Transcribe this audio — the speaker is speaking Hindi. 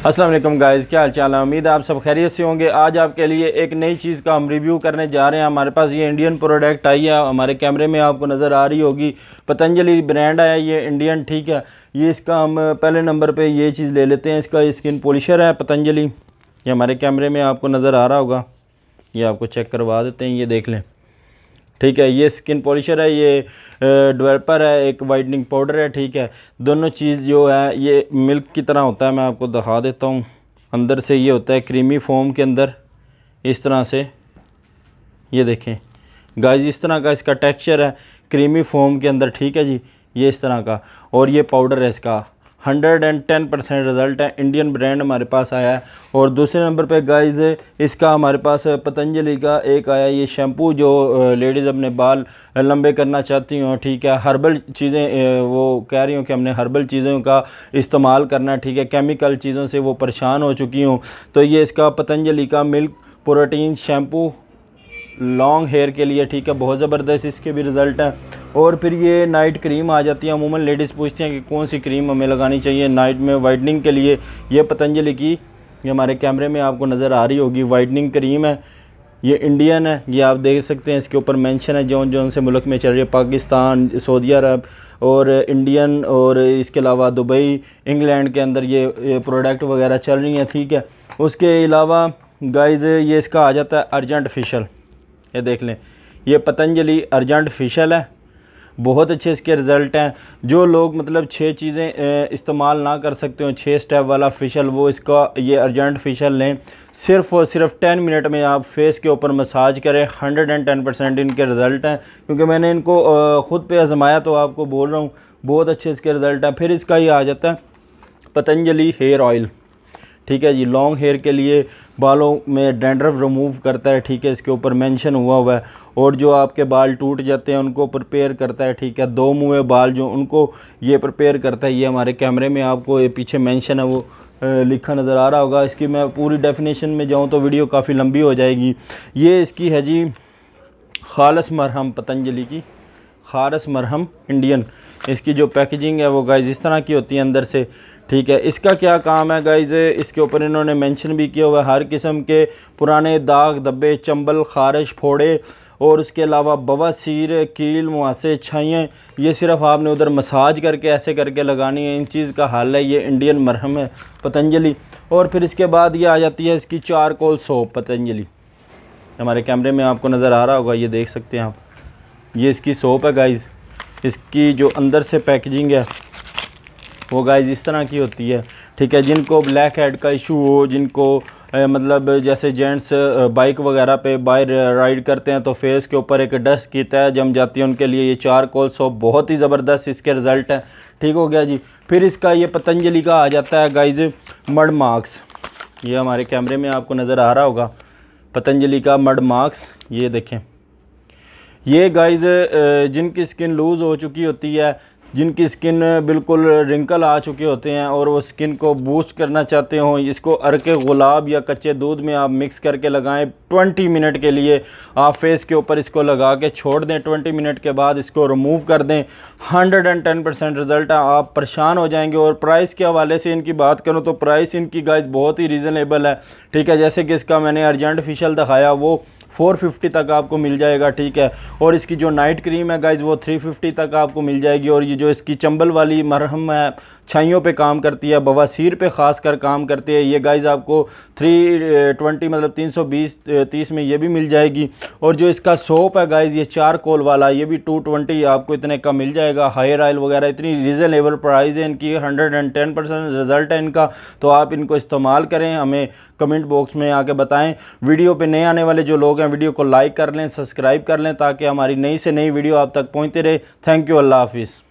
अस्सलाम वालेकुम गाइस, क्या हाल चाल है। उम्मीद है आप सब खैरियत से होंगे। आज आपके लिए एक नई चीज़ का हम रिव्यू करने जा रहे हैं। हमारे पास ये इंडियन प्रोडक्ट आई है, हमारे कैमरे में आपको नज़र आ रही होगी। पतंजलि ब्रांड आया, ये इंडियन, ठीक है। ये इसका हम पहले नंबर पे ये चीज़ ले लेते हैं। इसका स्किन पॉलिशर है पतंजलि, ये हमारे कैमरे में आपको नज़र आ रहा होगा। ये आपको चेक करवा देते हैं, ये देख लें, ठीक है। ये स्किन पॉलिशर है, ये डेवलपर है, एक वाइटनिंग पाउडर है, ठीक है। दोनों चीज़ जो है ये मिल्क की तरह होता है। मैं आपको दिखा देता हूँ। अंदर से ये होता है क्रीमी फोम के अंदर, इस तरह से, ये देखें गाइस, इस तरह का इसका टेक्सचर है क्रीमी फोम के अंदर, ठीक है जी। ये इस तरह का, और ये पाउडर है इसका। 110% रिज़ल्ट है। इंडियन ब्रांड हमारे पास आया है। और दूसरे नंबर पे गाइस इसका हमारे पास पतंजलि का एक आया ये शैम्पू, जो लेडीज़ अपने बाल लंबे करना चाहती हों, ठीक है। हर्बल चीज़ें वो कह रही हूँ कि हमने हर्बल चीज़ों का इस्तेमाल करना है, ठीक है। केमिकल चीज़ों से वो परेशान हो चुकी हूँ, तो ये इसका पतंजलि का milk protein shampoo long hair के लिए, ठीक है। बहुत ज़बरदस्त इसके भी रिज़ल्ट हैं। और फिर ये नाइट क्रीम आ जाती है। अमूमन लेडीज़ पूछती हैं कि कौन सी क्रीम हमें लगानी चाहिए नाइट में वाइटनिंग के लिए। ये पतंजलि की, ये हमारे कैमरे में आपको नज़र आ रही होगी, वाइटनिंग क्रीम है। ये इंडियन है, ये आप देख सकते हैं। इसके ऊपर मेंशन है जौन जौन से मुल्क में चल रही है, पाकिस्तान, सऊदी अरब और इंडियन, और इसके अलावा दुबई, इंग्लैंड के अंदर ये प्रोडक्ट वगैरह चल रही हैं, ठीक है। उसके अलावा गाइस ये इसका आ जाता है अर्जेंट फेशियल, ये देख लें, ये पतंजलि अर्जेंट फेशियल है। बहुत अच्छे इसके रिज़ल्ट हैं। जो लोग मतलब 6 चीज़ें इस्तेमाल ना कर सकते हो, 6 स्टेप वाला फेशियल, वो इसका ये अर्जेंट फेशियल लें। सिर्फ़ और सिर्फ 10 मिनट में आप फेस के ऊपर मसाज करें। 110% इनके रिज़ल्ट हैं, क्योंकि मैंने इनको ख़ुद पे आजमाया, तो आपको बोल रहा हूँ बहुत अच्छे इसके रिज़ल्ट हैं। फिर इसका ये आ जाता है पतंजलि हेयर ऑयल, ठीक है जी। लॉन्ग हेयर के लिए, बालों में डैंड्रफ रिमूव करता है, ठीक है। इसके ऊपर मेंशन हुआ है। और जो आपके बाल टूट जाते हैं उनको प्रिपेयर करता है, ठीक है। 2 मुँहे बाल जो, उनको ये प्रिपेयर करता है। ये हमारे कैमरे में आपको ये पीछे मेंशन है वो लिखा नज़र आ रहा होगा। इसकी मैं पूरी डेफिनेशन में जाऊँ तो वीडियो काफ़ी लंबी हो जाएगी। ये इसकी है जी खालस मरहम, पतंजलि की खालस मरहम इंडियन। इसकी जो पैकेजिंग है वो गाइस इस तरह की होती है अंदर से, ठीक है। इसका क्या काम है गाइस, इसके ऊपर इन्होंने मेंशन भी किया हुआ है। हर किस्म के पुराने दाग धब्बे, चंबल, खारिश, फोड़े और उसके अलावा बवासीर, कील, मुहासे, छाइयाँ, ये सिर्फ आपने उधर मसाज करके ऐसे करके लगानी है। इन चीज़ का हल है ये इंडियन मरहम है पतंजलि। और फिर इसके बाद ये आ जाती है इसकी चारकोल सोप पतंजलि, हमारे कैमरे में आपको नज़र आ रहा होगा, ये देख सकते हैं आप। ये इसकी सोप है गाइस। इसकी जो अंदर से पैकेजिंग है वो गाइस इस तरह की होती है, ठीक है। जिनको ब्लैक हेड का इशू हो, जिनको मतलब जैसे जेंट्स बाइक वगैरह पे बाहर राइड करते हैं तो फेस के ऊपर एक डस्ट की तह जम जाती है, उनके लिए ये चारकोल सोप बहुत ही ज़बरदस्त इसके रिज़ल्ट हैं, ठीक हो गया जी। फिर इसका ये पतंजलि का आ जाता है गाइस मड मास्क, ये हमारे कैमरे में आपको नज़र आ रहा होगा, पतंजलि का मड मास्क। ये देखें, ये गाइस जिनकी स्किन लूज़ हो चुकी होती है, जिनकी स्किन बिल्कुल रिंकल आ चुके होते हैं और वो स्किन को बूस्ट करना चाहते हो, इसको अरके गुलाब या कच्चे दूध में आप मिक्स करके लगाएं। 20 मिनट के लिए आप फेस के ऊपर इसको लगा के छोड़ दें। 20 मिनट के बाद इसको रिमूव कर दें। 110% रिज़ल्ट है, आप परेशान हो जाएंगे। और प्राइस के हवाले से इनकी बात करूँ तो प्राइस इनकी गाइस बहुत ही रीज़नेबल है, ठीक है। जैसे कि इसका मैंने अर्जेंट फेशियल दिखाया वो 450 तक आपको मिल जाएगा, ठीक है। और इसकी जो नाइट क्रीम है गाइज वो 350 तक आपको मिल जाएगी। और ये जो इसकी चंबल वाली मरहम है, छाइयों पे काम करती है, बवासीर पे ख़ास कर काम करती है, ये गाइज आपको 320 मतलब 320-30 में ये भी मिल जाएगी। और जो इसका सोप है गाइज ये चारकोल वाला, ये भी 220 आपको इतने का मिल जाएगा। हेयर ऑयल वगैरह इतनी रीज़नेबल प्राइस है इनकी, 110% रिज़ल्ट है इनका। तो आप इनको इस्तेमाल करें, हमें कमेंट बॉक्स में आके बताएं। वीडियो पे नए आने वाले जो लोग हैं वीडियो को लाइक कर लें, सब्सक्राइब कर लें, ताकि हमारी नई से नई वीडियो आप तक पहुंचती रहे। थैंक यू, अल्लाह हाफिज़।